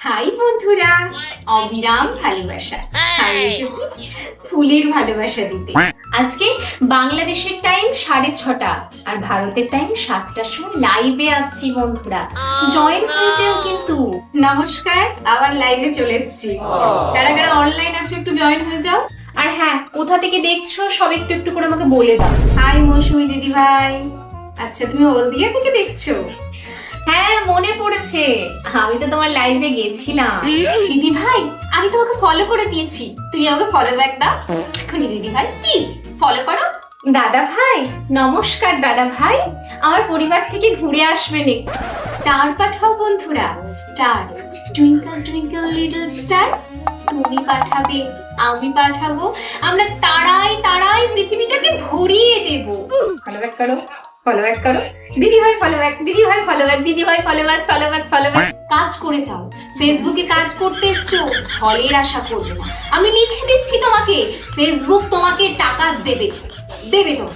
High বন্ধুরা, অবিরাম ভালোবাসা। আমি এসেছি ফুলের ভালোবাসা দিতে। আজকে বাংলাদেশের টাইম 6:30 আর ভারতের টাইম 7টার সময় লাইভে আসছি বন্ধুরা, জয়েন হয়ে যেও কিন্তু। নমস্কার, আবার লাইভে চলে এসেছি। কারা কারা অনলাইন আছো একটু জয়েন হয়ে যাও। আর হ্যাঁ, কোথা থেকে দেখছো সব একটু একটু করে আমাকে বলে দাও। হাই মৌসুমী দিদি ভাই। আচ্ছা, তুমি হলদিয়া থেকে দেখছো? হ্যাঁ, মনে পড়েছে, আমি তো তোমার লাইভে গেছিলাম। দিদি ভাই, আমি তোমাকে ফলো করে দিয়েছি, তুমি আমাকে ফলো ব্যাক দাও এখনই। দিদি ভাই প্লিজ ফলো করো। দাদা ভাই নমস্কার। দাদা ভাই, আমার পরিবার থেকে ঘুরে আসবেন, একটু স্টার পাঠাও বন্ধুরা। Star, twinkle twinkle little star. তুমি পাঠাবে, আমি পাঠাবো, আমরা তারাই তারাই পৃথিবীটাকে ভরিয়ে দেব। ফলো ব্যাক করো, ফলো ব্যাক করো। দিদি ভাই ফলো ব্যাক, দিদি ভাই ফলো ব্যাক, দিদি ভাই follow back, follow back, follow back. কাজ করে যাও, ফেসবুকে কাজ করতে এসছো, ফলের আশা করবে না। আমি লিখে দিচ্ছি তোমাকে, ফেসবুক তোমাকে টাকা দেবে, দেবে তো।